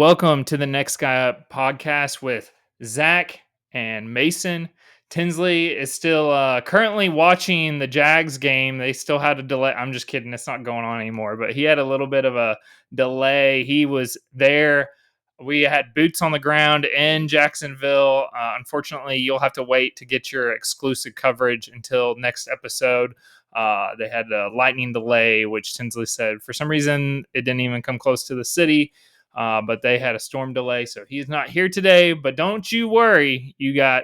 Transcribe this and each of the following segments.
Welcome to the Next Guy Up podcast with Zach and Mason. Tinsley is still currently watching the Jags game. They still had a delay. I'm just kidding. It's not going on anymore, but he had a little bit of a delay. He was there. We had boots on the ground in Jacksonville. Unfortunately, you'll have to wait to get your exclusive coverage until next episode. They had a lightning delay, which Tinsley said for some reason it didn't even come close to the city. But they had a storm delay, so he's not here today. But don't you worry. You got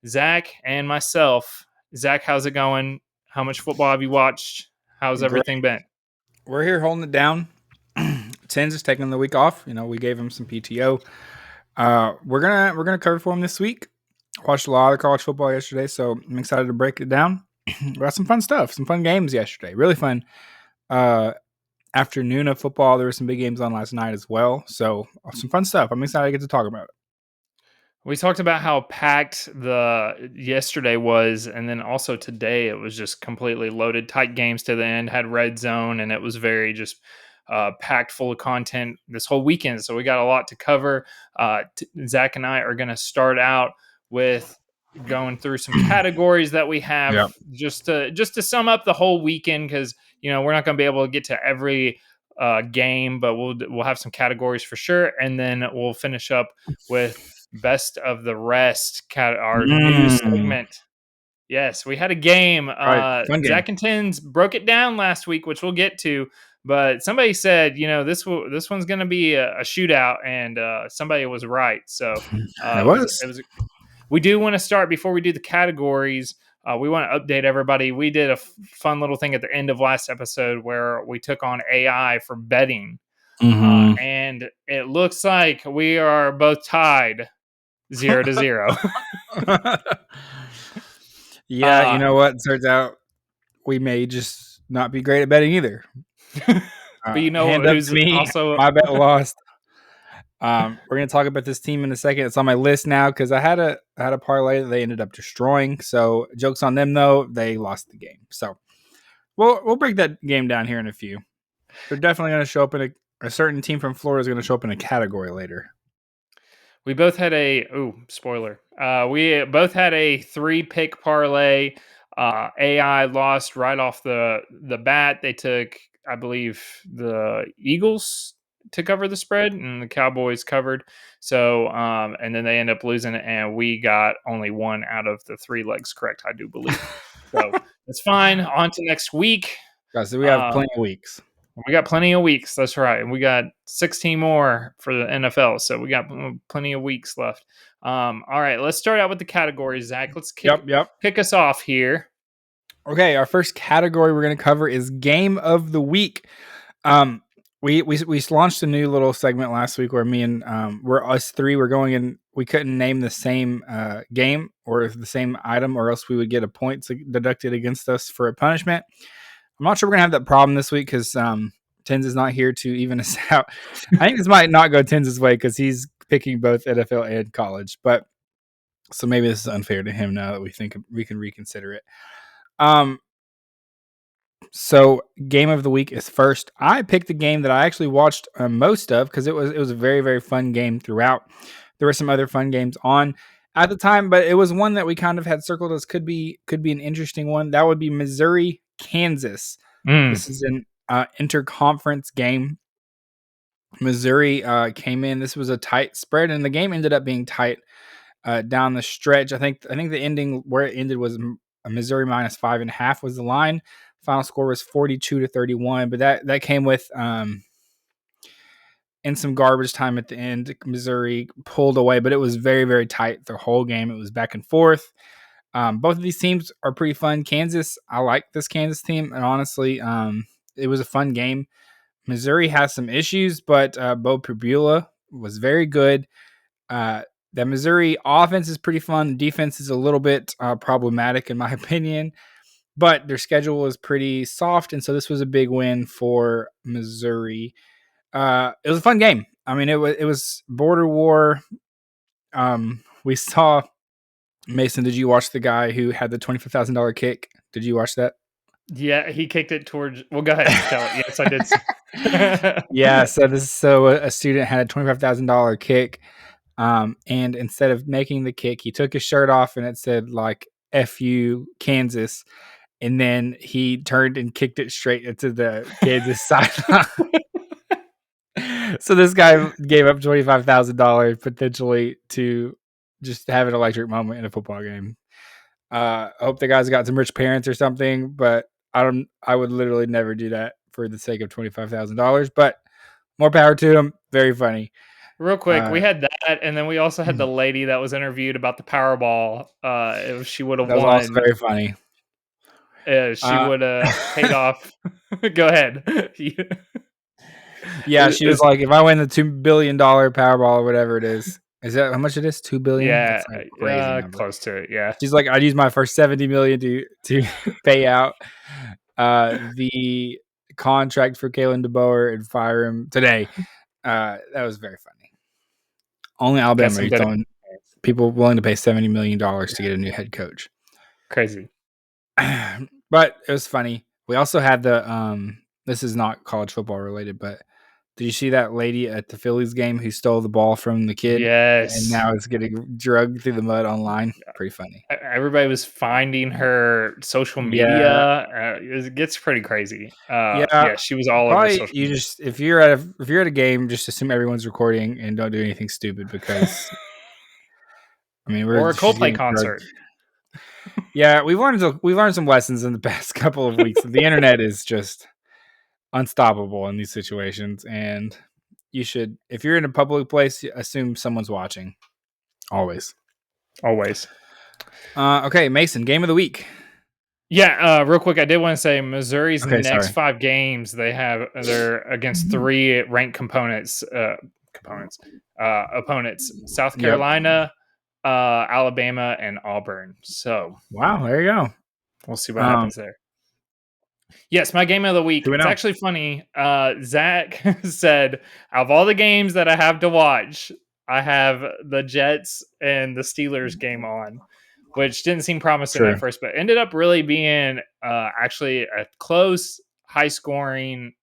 Zach and myself. Zach, how's it going? How much football have you watched? How's everything been? We're here holding it down. Tins is taking the week off. We gave him some PTO. We're gonna cover for him this week. Watched a lot of college football yesterday, so I'm excited to break it down. We got some fun stuff, some fun games yesterday. Really fun. Afternoon of football. There were some big games on last night as well. So some fun stuff. I'm excited to get to talk about it. We talked about how packed the yesterday was, and then also today it was just completely loaded. Tight games to the end, had red zone, and it was very just packed full of content this whole weekend. So we got a lot to cover. Zach and I are going to start out with going through some categories that we have just to sum up the whole weekend, because we're not going to be able to get to every game, but we'll have some categories for sure, and then we'll finish up with best of the rest, our new segment. Yes, we had a game. Zach and Tins broke it down last week, which we'll get to. But somebody said, this one's going to be a shootout, and somebody was right. So it was. We do want to start before we do the categories. We want to update everybody. We did a fun little thing at the end of last episode where we took on AI for betting. And it looks like we are both tied 0-0. Yeah, you know what? It turns out we may just not be great at betting either. But who's also my bet lost. We're gonna talk about this team in a second. It's on my list now because I had a parlay that they ended up destroying. So jokes on them though, they lost the game. So we'll break that game down here in a few. They're definitely gonna show up in a certain team from Florida is gonna show up in a category later. We both had spoiler. We both had a 3-pick parlay. AI lost right off the bat. They took, I believe, the Eagles to cover the spread, and the Cowboys covered. So, and then they end up losing it, and we got only one out of the 3 legs correct, I do believe. So it's fine. On to next week. Guys, so we have plenty of weeks. We got plenty of weeks. That's right. And we got 16 more for the NFL. So we got plenty of weeks left. All right. Let's start out with the categories, Zach. Let's kick us off here. Okay. Our first category we're going to cover is Game of the Week. We launched a new little segment last week where me and us three were going in. We couldn't name the same game or the same item, or else we would get a point deducted against us for a punishment. I'm not sure we're going to have that problem this week because Tins is not here to even us out. I think this might not go Tins' way because he's picking both NFL and college. But so maybe this is unfair to him now that we think we can reconsider it. So Game of the Week is first. I picked the game that I actually watched most of because it was a very, very fun game throughout. There were some other fun games on at the time, but it was one that we kind of had circled as could be an interesting one. That would be Missouri, Kansas. This is an interconference game. Missouri came in. This was a tight spread, and the game ended up being tight down the stretch. I think the ending where it ended was Missouri minus 5.5 was the line. Final score was 42-31, but that came with in some garbage time at the end. Missouri pulled away, but it was very, very tight the whole game. It was back and forth. Both of these teams are pretty fun. Kansas, I like this Kansas team, and honestly, it was a fun game. Missouri has some issues, but Bo Pribula was very good. The Missouri offense is pretty fun. The defense is a little bit problematic, in my opinion, but their schedule is pretty soft, and so this was a big win for Missouri. It was a fun game. I mean, it was border war. We saw. Mason, did you watch the guy who had the $25,000 kick? Did you watch that? Yeah, he kicked it towards. Well, go ahead. Tell it. Yes, I did. Yeah, so a student had a $25,000 kick, and instead of making the kick, he took his shirt off and it said like "F you, Kansas," and then he turned and kicked it straight into the Kansas sideline. So this guy gave up $25,000 potentially to just have an electric moment in a football game. I hope the guy's got some rich parents or something, but I would literally never do that for the sake of $25,000. But more power to him. Very funny. Real quick, we Uh, had that, and then we also had the lady that was interviewed about the Powerball. If she would have that was also won, very funny. she Uh, would have paid off. Go ahead. yeah, she was Is like, if I win the $2 billion Powerball or whatever it is that how much it is? 2 billion? yeah, That's like a crazy number. close to it. Yeah. She's like, I'd use my first 70 million to pay out the contract for Kalen DeBoer and fire him today. That was very funny. Only Got Alabama some is good. throwing people willing to pay $70 million to get a new head coach. Crazy. But it was funny. We also had the this is not college football related, but did you see that lady at the Phillies game who stole the ball from the kid and Yes. now is getting drugged through the mud online? Pretty funny. Everybody was finding her social media. Yeah, It gets pretty crazy. yeah. Yeah, she was all over Probably social you media. just if you're at a game, just assume everyone's recording and don't do anything stupid because I mean Or a she's Coldplay getting drugged. concert. Yeah, we've learned some lessons in the past couple of weeks. The internet is just unstoppable in these situations, and you should, if you're in a public place, assume someone's watching. Always. Always. Okay, Mason, game of the week. Yeah, real quick, I did want to say Missouri's Okay, next sorry. 5 games they're against 3 ranked opponents: South Yep. Carolina, Alabama, and Auburn. So Wow, there you go. we'll see what happens there. Yes, my game of the week. Two and It's zero. actually funny. Zach said, out of all the games that I have to watch, I have the Jets and the Steelers game on, which didn't seem promising True. at first, but ended up really being actually a close, high scoring,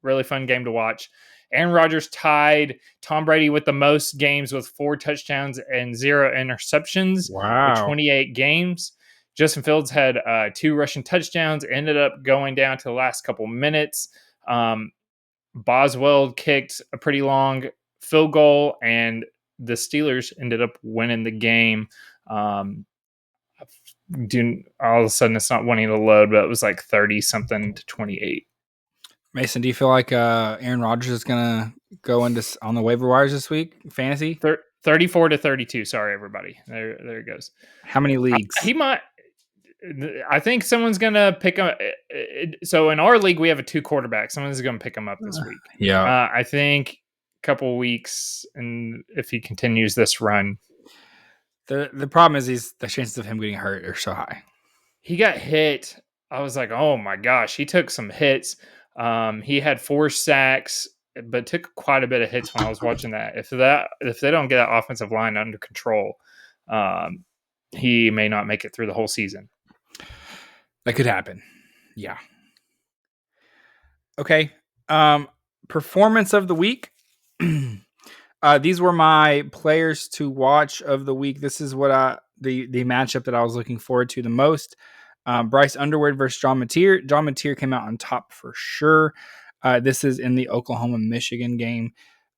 really fun game to watch. Aaron Rodgers tied Tom Brady with the most games with 4 touchdowns and 0 interceptions with Wow. 28 games. Justin Fields had 2 rushing touchdowns, ended up going down to the last couple minutes. Um, Boswell kicked a pretty long field goal, and the Steelers ended up winning the game. Um, all of a sudden, it's not wanting to load, but it was like 30 something to 28. Mason, do you feel like Aaron Rodgers is gonna go into on the waiver wires this week? Fantasy? 34 to 32. Sorry, everybody. There it goes. How many leagues? He might. I think someone's gonna pick him. So in our league, we have a 2 quarterback. Someone's gonna pick him up this week. Yeah. I think a couple weeks, and if he continues this run, The problem is the chances of him getting hurt are so high. he got hit. I was like, oh my gosh, he took some hits. He had 4 sacks, but took quite a bit of hits when I was watching that. If they don't get that offensive line under control, um, he may not make it through the whole season. That could happen. Yeah. Okay. Performance of the week. These were my players to watch of the week. This is what the matchup that I was looking forward to the most. Bryce Underwood versus John Mateer. John Mateer came out on top for sure. This is in the Oklahoma-Michigan game.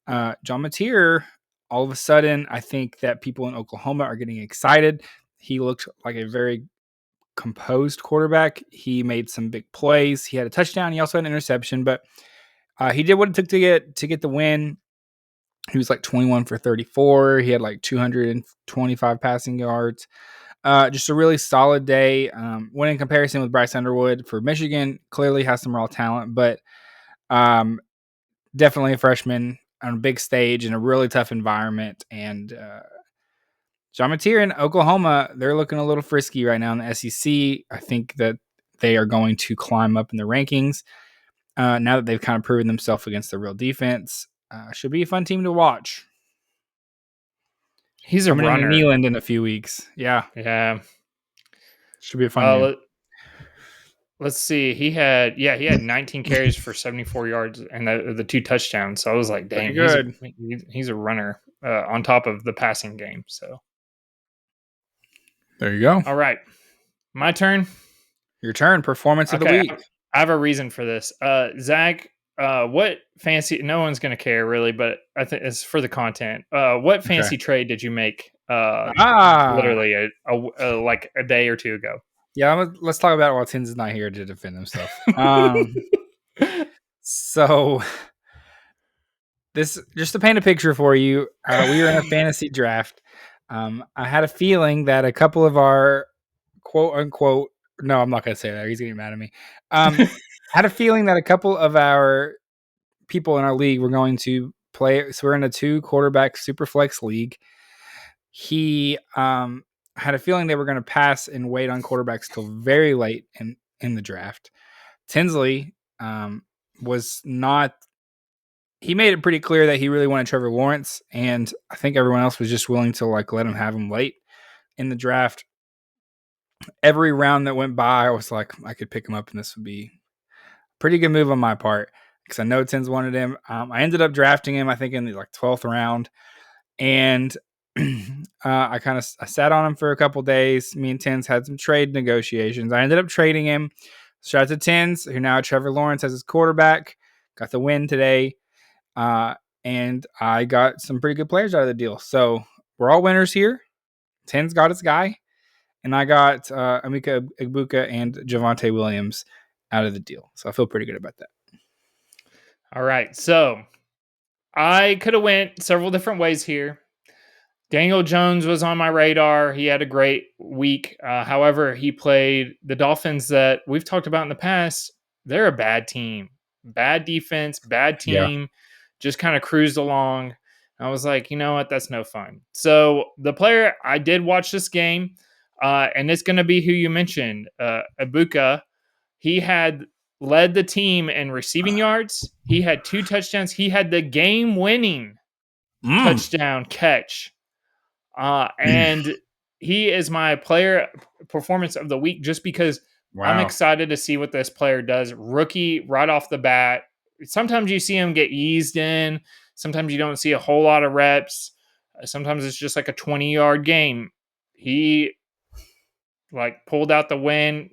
John Mateer, all of a sudden, I think that people in Oklahoma are getting excited. He looked like a very composed quarterback. He made some big plays. He had a touchdown. He also had an interception, but he did what it took to get the win. He was like 21 for 34. He had like 225 passing yards. Just a really solid day. When in comparison with Bryce Underwood for Michigan, clearly has some raw talent, but definitely a freshman on a big stage in a really tough environment. And John Mateer in Oklahoma, they're looking a little frisky right now in the SEC. I think that they are going to climb up in the rankings now that they've kind of proven themselves against the real defense. Should be a fun team to watch. He's a Coming into runner. Neyland in a few weeks. Yeah. Yeah. Should be a fun game. let's see. He had 19 carries for 74 yards and the 2 touchdowns. So I was like, Pretty dang, good. he's a runner on top of the passing game. So There you go. all right, my turn. Your turn. Performance of the Okay, week. I have a reason for this. Zach, what fancy? No one's gonna care really, but I think it's for the content. What Okay. fancy trade did you make? Ah. Literally like a day or two ago. Yeah, let's talk about it while Tins is not here to defend himself. So this just to paint a picture for you, we were in a fantasy draft. I had a feeling that a couple of our quote unquote no, I'm not gonna say that. He's getting mad at me. Had a feeling that a couple of our people in our league were going to play. So we're in a 2 quarterback super flex league. He had a feeling they were going to pass and wait on quarterbacks till very late in the draft. Tinsley was not. He made it pretty clear that he really wanted Trevor Lawrence, and I think everyone else was just willing to like let him have him late in the draft. Every round that went by, I was like, I could pick him up, and this would be a pretty good move on my part because I know Tins wanted him. I ended up drafting him, I think, in the like 12th round, and I kind of sat on him for a couple days. Me and Tins had some trade negotiations. I ended up trading him. Shout out to Tins, who now Trevor Lawrence as his quarterback. Got the win today. And I got some pretty good players out of the deal. So we're all winners here. Tins got his guy. And I got Emeka Egbuka and Javonte Williams out of the deal. So I feel pretty good about that. All right, so I could have went several different ways here. Daniel Jones was on my radar. He had a great week. However, he played the Dolphins that we've talked about in the past. They're a bad team, bad defense, bad Yeah. team, just kind of cruised along. I was like, you know what? That's no fun. So the player I did watch this game, and it's going to be who you mentioned, Ibuka. He had led the team in receiving yards. He had 2 touchdowns. He had the game-winning touchdown catch. And he is my player performance of the week just because I'm Wow. excited to see what this player does. Rookie right off the bat. Sometimes you see him get eased in. Sometimes you don't see a whole lot of reps. Sometimes it's just like a 20-yard game. He like pulled out the win,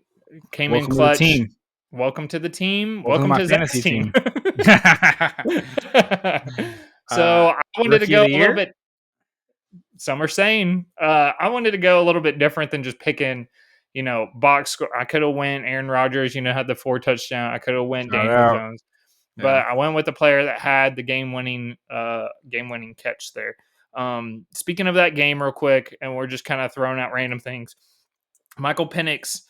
came in Welcome to the clutch. team. Welcome to the team. Welcome to Welcome my to Zach's fantasy team. team. So I wanted to Rookie of go the a little year? bit. Some are saying I wanted to go a little bit different than just picking, box score. I could have went Aaron Rodgers, had the 4 touchdown. I could have went Shout Daniel out. Jones, Yeah. but I went with the player that had the game winning catch there. Speaking of that game, real quick, and we're just kind of throwing out random things. Michael Penix,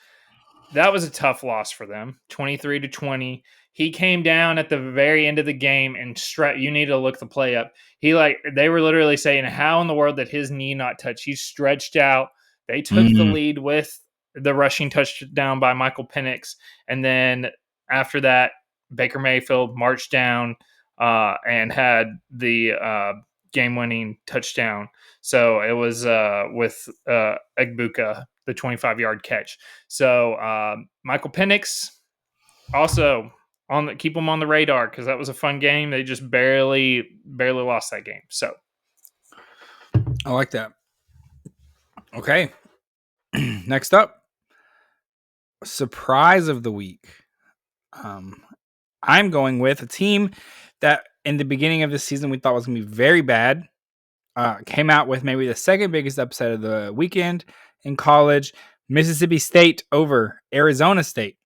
that was a tough loss for them, 23-20. He came down at the very end of the game and you need to look the play up. They were literally saying, how in the world did his knee not touch? He stretched out. They took the lead with the rushing touchdown by Michael Penix. And then after that, Baker Mayfield marched down and had the game-winning touchdown. So it was with Egbuka, the 25-yard catch. So Michael Penix also keep them on the radar because that was a fun game. They just barely lost that game. So I like that. Okay. Next up, surprise of the week. I'm going with a team that in the beginning of the season we thought was going to be very bad. Came out with maybe the second biggest upset of the weekend in college. Mississippi State over Arizona State.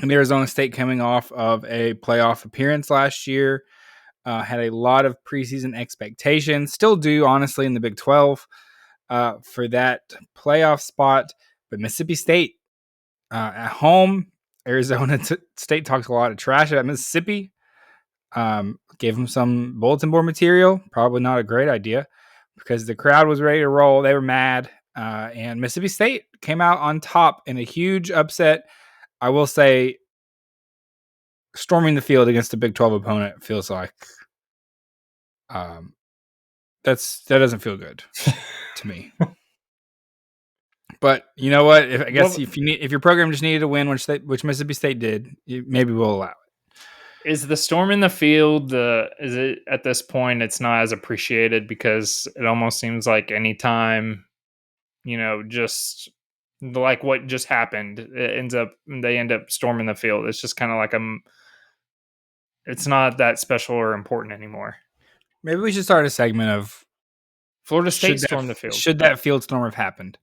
And Arizona State coming off of a playoff appearance last year. Had a lot of preseason expectations. Still do, honestly, in the Big 12 for that playoff spot. But Mississippi State at home, Arizona State talks a lot of trash about Mississippi. Gave them some bulletin board material. Probably not a great idea because the crowd was ready to roll. They were mad. And Mississippi State came out on top in a huge upset. I will say, storming the field against a Big 12 opponent feels like that doesn't feel good to me. But you know what? I guess What if your program just needed to win, which Mississippi State did, maybe we'll allow it. is the storm in the field? Is it at this point? It's not as appreciated because it almost seems like anytime just like what just happened, they end up storming the field. It's just kind of like it's not that special or important anymore. Maybe we should start a segment of Florida State stormed the field. should that field storm have happened?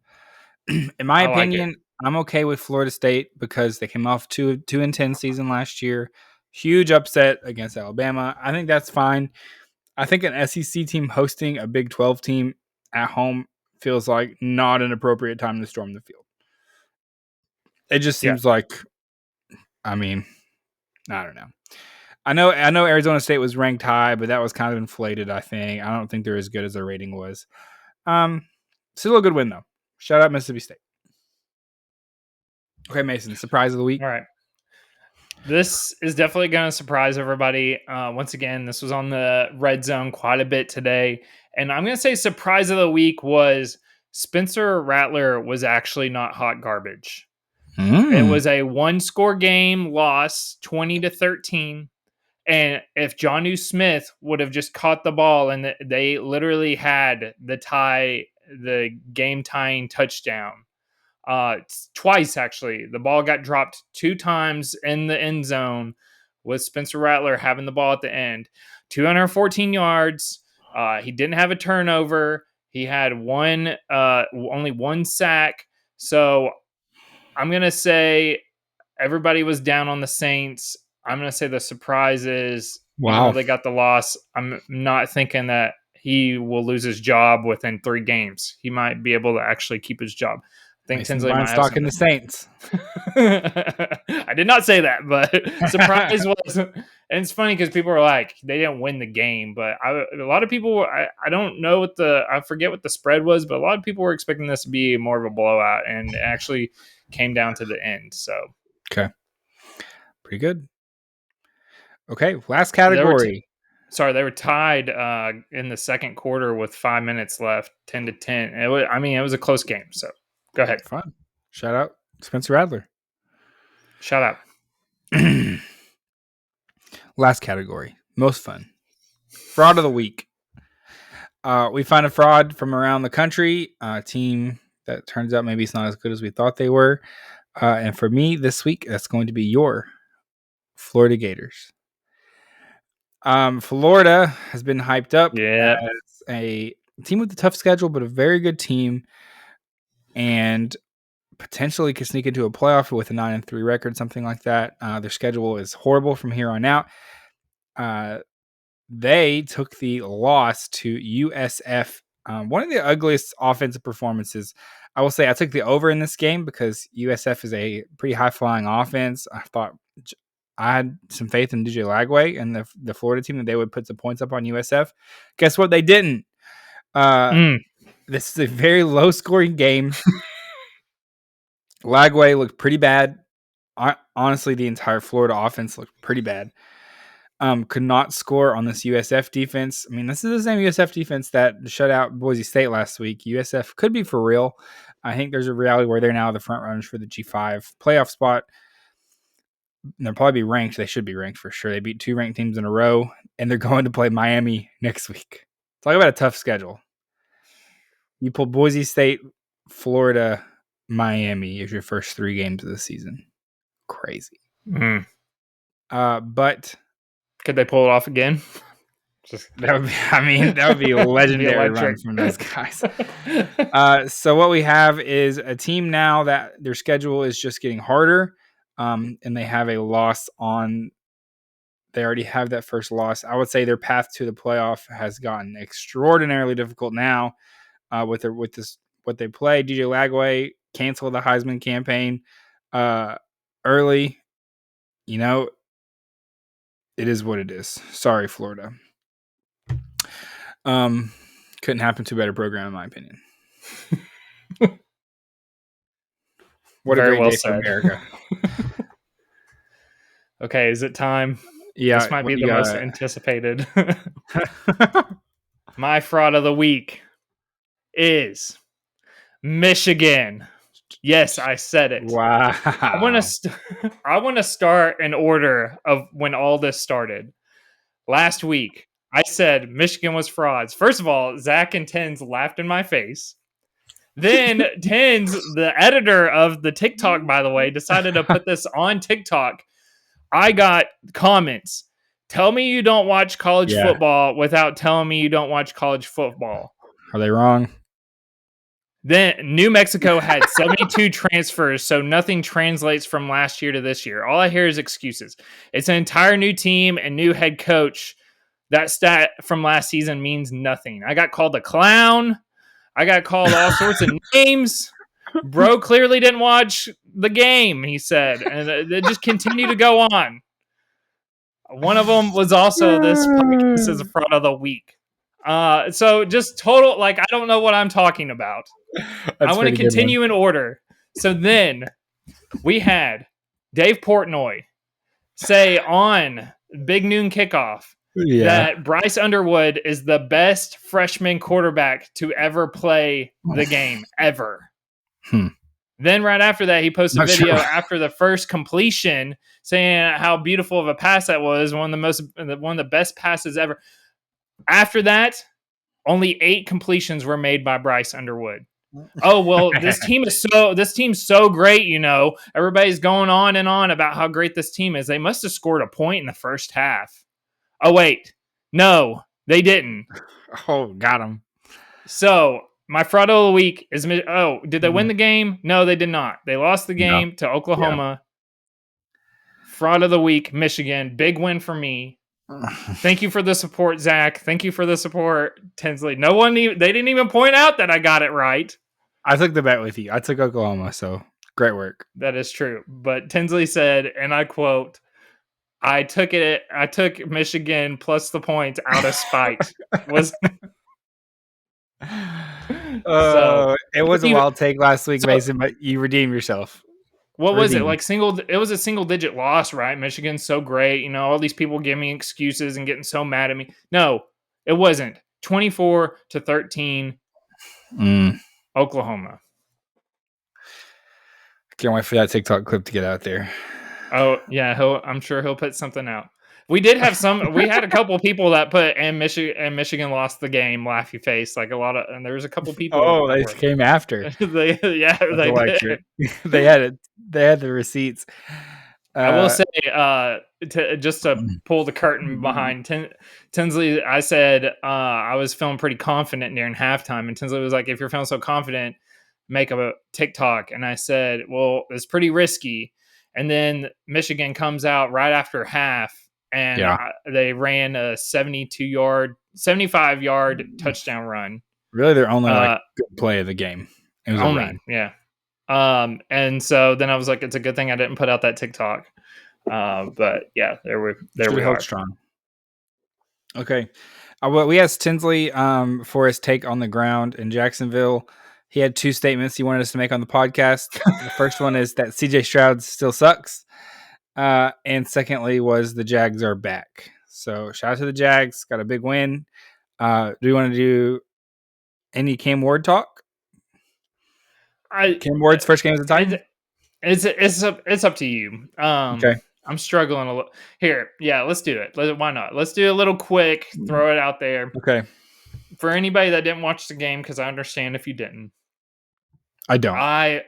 In my I like it. opinion, I'm okay with Florida State because they came off 2-10 season last year. Huge upset against Alabama. I think that's fine. I think an SEC team hosting a Big 12 team at home feels like not an appropriate time to storm the field. It just Yeah. seems like, I mean, I don't know. I know Arizona State was ranked high, but that was kind of inflated, I think. I don't think they're as good as their rating was. Still a good win, though. Shout out Mississippi State. Okay, Mason, surprise of the week. All right. This is definitely going to surprise everybody. Once again, this was on the red zone quite a bit today. And I'm going to say surprise of the week was Spencer Rattler was actually not hot garbage. It was a one-score game loss, 20-13. And if Jonnu Smith would have just caught the ball and they literally had the game-tying touchdown, twice actually. The ball got dropped 2 times in the end zone with Spencer Rattler having the ball at the end. 214 yards. He didn't have a turnover. He had only one sack. So I'm going to say everybody was down on the Saints. I'm going to say the surprise is, even though they got the loss, I'm not thinking that he will lose his job within 3 games. He might be able to actually keep his job. I think Mason Tinsley might have stock in the Saints. I did not say that, but surprise was, and it's funny because people are like, they didn't win the game, but a lot of people, I don't know I forget what the spread was, but a lot of people were expecting this to be more of a blowout, and it actually came down to the end. So, okay, pretty good. Okay, last category. They were tied in the second quarter with 5 minutes left, 10-10. It was a close game. So, go ahead. Fun. Shout out Spencer Rattler. Shout out. Last category. Most fun. Fraud of the week. We find a fraud from around the country. A team that turns out maybe it's not as good as we thought they were. And for me this week, that's going to be your Florida Gators. Florida has been hyped up as a team with a tough schedule, but a very good team, and potentially could sneak into a playoff with a 9-3 record, something like that. Their schedule is horrible from here on out. They took the loss to USF. One of the ugliest offensive performances. I will say I took the over in this game because USF is a pretty high-flying offense. I thought I had some faith in DJ Lagway and the Florida team that they would put some points up on USF. Guess what? They didn't. This is a very low-scoring game. Lagway looked pretty bad. Honestly, the entire Florida offense looked pretty bad. Could not score on this USF defense. I mean, this is the same USF defense that shut out Boise State last week. USF could be for real. I think there's a reality where they're now the front runners for the G5 playoff spot. And they'll probably be ranked. They should be ranked for sure. They beat 2 ranked teams in a row, and they're going to play Miami next week. Talk about a tough schedule. You pull Boise State, Florida, Miami as your first 3 games of the season. Crazy. But could they pull it off again? That would be a legendary run from those guys. So what we have is a team now that their schedule is just getting harder, and they have a loss on. They already have that first loss. I would say their path to the playoff has gotten extraordinarily difficult now. With what they play, DJ Lagway canceled the Heisman campaign early. It is what it is. Sorry, Florida. Couldn't happen to a better program, in my opinion. What Very a great day for America. Okay, is it time? Yeah, this might be the most anticipated. My fraud of the week is Michigan. Yes, I said it. Wow. I want to start an order of when all this started. Last week, I said Michigan was frauds. First of all, Zach and Tens laughed in my face. Then Tens, the editor of the TikTok, by the way, decided to put this on TikTok. I got comments. Tell me you don't watch college Yeah. football without telling me you don't watch college football. Are they wrong? Then New Mexico had 72 transfers, so nothing translates from last year to this year. All I hear is excuses. It's an entire new team and new head coach. That stat from last season means nothing. I got called a clown. I got called all sorts of names. Bro clearly didn't watch the game, he said. And it just continued to go on. One of them was also this podcast is a fraud of the week. So just total, like, I don't know what I'm talking about. I That's want to pretty good one. continue in order. So then we had Dave Portnoy say on Big Noon Kickoff Yeah. that Bryce Underwood is the best freshman quarterback to ever play the game, ever. Hmm. Then right after that, he posted a Not video sure. after the first completion saying how beautiful of a pass that was, one of the best passes ever. After that, only 8 completions were made by Bryce Underwood. Oh, well, this team's so great, you know. Everybody's going on and on about how great this team is. They must have scored a point in the first half. Oh, wait. No, they didn't. Oh, got him. So my fraud of the week is, did they win the game? No, they did not. They lost the No. game to Oklahoma. Fraud of the week, Michigan. Big win for me. Thank you for the support, Zach. Thank you for the support, Tinsley. They didn't even point out that I got it right. I took the bet with you. I took Oklahoma, so great work. That is true. But Tinsley said, and I quote, I took Michigan plus the points out of spite. Was so It was a you, wild take last week, so Mason, but you redeemed yourself. what was it? Like it was a single digit loss, right? Michigan's so great. You know, all these people give me excuses and getting so mad at me. No, it wasn't. 24-13, Oklahoma. Can't wait for that TikTok clip to get out there. Oh yeah, I'm sure he'll put something out. We did have some. We had a couple people that put and Michigan lost the game. Laughy face, like a lot of. And there was a couple people. Oh, they came after. They That's electric. did. They had it. They had the receipts. I will say, just to pull the curtain behind Tinsley, I said I was feeling pretty confident during halftime, and Tinsley was like, "If you're feeling so confident, make a TikTok." And I said, "Well, it's pretty risky." And then Michigan comes out right after half, and they ran a 75-yard touchdown run. Really, their only good play of the game. It was a run. Yeah. And so then I was like, it's a good thing I didn't put out that TikTok. But yeah, there we are. Strong. Okay. Well, we asked Tinsley for his take on the ground in Jacksonville. He had 2 statements he wanted us to make on the podcast. The first one is that CJ Stroud still sucks. And secondly was the Jags are back. So shout out to the Jags. Got a big win. Do you want to do any Cam Ward talk? Cam Ward's first game as a Titan? It's up to you. Okay. I'm struggling a little here. Yeah, let's do it. Why not? Let's do a little quick. Throw it out there. Okay. For anybody that didn't watch the game, because I understand if you didn't. I don't. I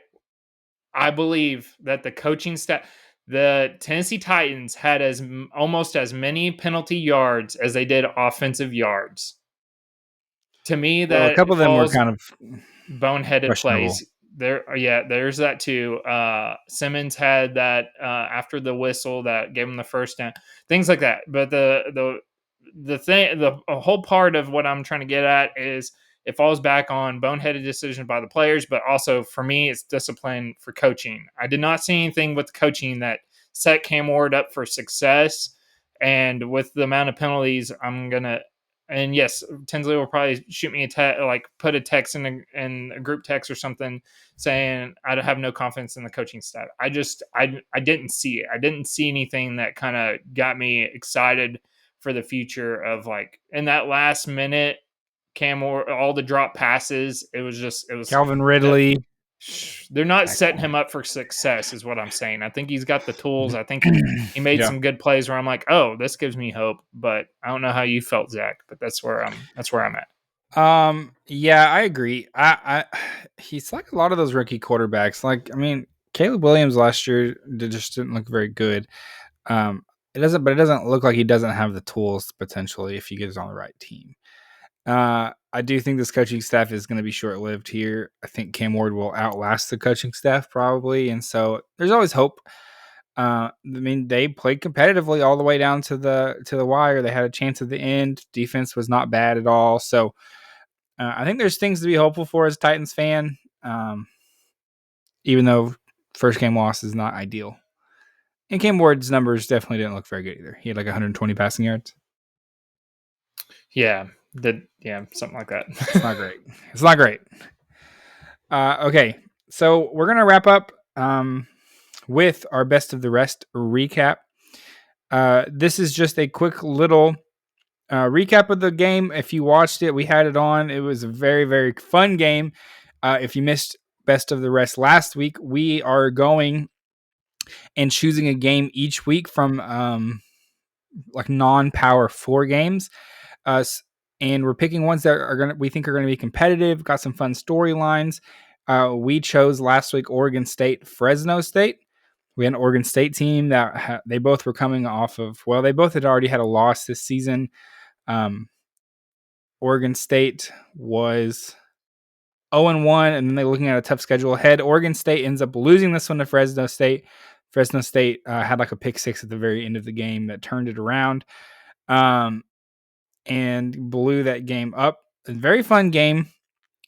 believe that the coaching staff, the Tennessee Titans, had almost as many penalty yards as they did offensive yards. To me, that a couple of them were kind of boneheaded plays. There's that too. Simmons had that after the whistle that gave him the first down, things like that. But the whole part of what I'm trying to get at is it falls back on boneheaded decisions by the players, but also for me, it's discipline for coaching. I did not see anything with coaching that set Cam Ward up for success. And with the amount of penalties, and yes, Tinsley will probably shoot me put a text in a group text or something saying I have no confidence in the coaching staff. I didn't see it. I didn't see anything that kind of got me excited for the future of in that last minute, Cam or all the drop passes. It was Calvin Ridley They're not setting Excellent. him up for success, is what I'm saying. I think he's got the tools. I think he made Yeah. some good plays where I'm like, oh, this gives me hope. But I don't know how you felt, Zach. But that's where I'm at. Yeah, I agree. He's like a lot of those rookie quarterbacks. Like, I mean, Caleb Williams last year just didn't look very good. Um, it doesn't look like he doesn't have the tools potentially if he gets on the right team. I do think this coaching staff is going to be short lived here. I think Cam Ward will outlast the coaching staff probably, and so there's always hope. I mean, they played competitively all the way down to the wire. They had a chance at the end. Defense was not bad at all. So I think there's things to be hopeful for as a Titans fan, even though first game loss is not ideal. And Cam Ward's numbers definitely didn't look very good either. He had like 120 passing yards. Yeah, something like that. It's not great. It's not great. Okay, so we're gonna wrap up with our best of the rest recap. This is just a quick little recap of the game. If you watched it, we had it on. It was a very, very fun game. If you missed best of the rest last week, we are going and choosing a game each week from like non-power 4 games. And we're picking ones that we think are gonna be competitive, got some fun storylines. We chose last week Oregon State, Fresno State. We had an Oregon State team that they both were coming off of. Well, they both had already had a loss this season. Oregon State was 0-1, and then they're looking at a tough schedule ahead. Oregon State ends up losing this one to Fresno State. Fresno State had like a pick six at the very end of the game that turned it around. And blew that game up. A very fun game.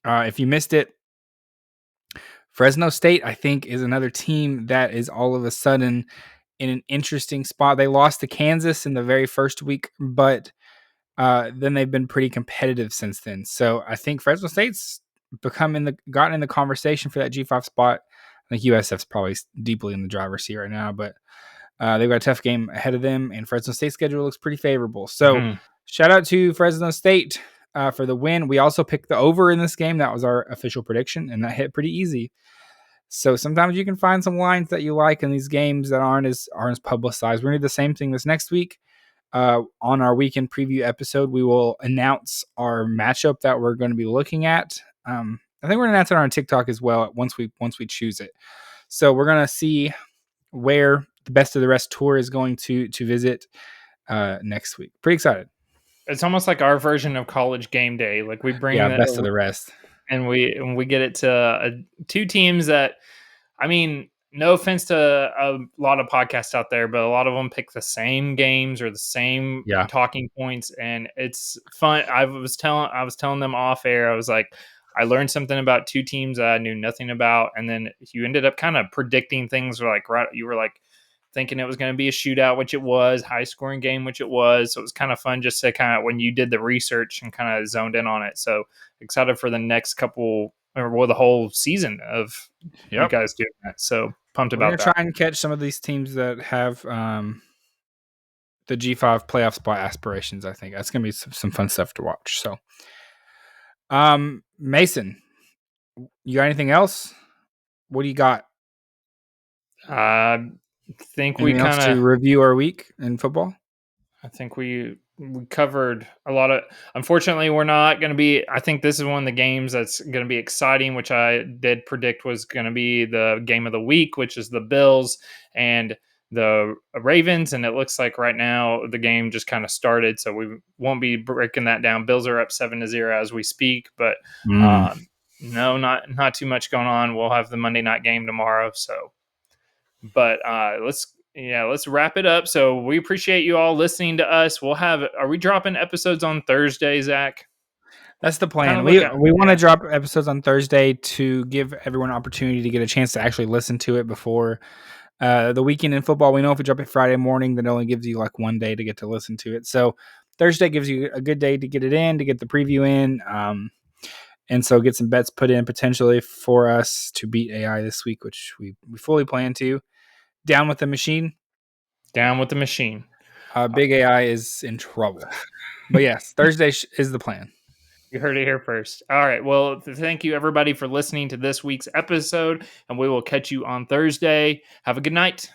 If you missed it, Fresno State, I think, is another team that is all of a sudden in an interesting spot. They lost to Kansas in the very first week, but then they've been pretty competitive since then. So I think Fresno State's gotten in the conversation for that G5 spot. I think USF's probably deeply in the driver's seat right now, but they've got a tough game ahead of them, and Fresno State's schedule looks pretty favorable. So shout out to Fresno State for the win. We also picked the over in this game. That was our official prediction, and that hit pretty easy. So sometimes you can find some lines that you like in these games that aren't as publicized. We're going to do the same thing this next week. On our weekend preview episode, we will announce our matchup that we're going to be looking at. I think we're going to announce it on our TikTok as well once we choose it. So we're going to see where the best of the rest tour is going to visit next week. Pretty excited. It's almost like our version of college game day. Like we bring best of the rest, and we get it to two teams that, I mean, no offense to a lot of podcasts out there, but a lot of them pick the same games or the same talking points, and it's fun. I was telling them off air. I was like, I learned something about two teams that I knew nothing about, and then you ended up kind of predicting things. You were like thinking it was going to be a shootout, which it was, high scoring game, which it was. So it was kind of fun just to kind of, when you did the research and kind of zoned in on it. So excited for the next couple, or the whole season of you guys doing that. So pumped about that. We're going to try and catch some of these teams that have the G5 playoff spot aspirations. I think that's going to be some fun stuff to watch. So, Mason, you got anything else? What do you got? I think anything we else to review our week in football. I think we covered a lot of. Unfortunately, we're not going to be. I think this is one of the games that's going to be exciting, which I did predict was going to be the game of the week, which is the Bills and the Ravens. And it looks like right now the game just kind of started, so we won't be breaking that down. Bills are up 7-0 as we speak, but no, not too much going on. We'll have the Monday night game tomorrow, so. But let's wrap it up. So we appreciate you all listening to us. Are we dropping episodes on Thursday, Zach? That's the plan. We want to drop episodes on Thursday to give everyone an opportunity to get a chance to actually listen to it before the weekend in football. We know if we drop it Friday morning, that only gives you like one day to get to listen to it. So Thursday gives you a good day to get it in, to get the preview in. And so get some bets put in potentially for us to beat AI this week, which we fully plan to. Down with the machine. Down with the machine. Big AI is in trouble. But yes, Thursday is the plan. You heard it here first. All right. Well, thank you everybody for listening to this week's episode, and we will catch you on Thursday. Have a good night.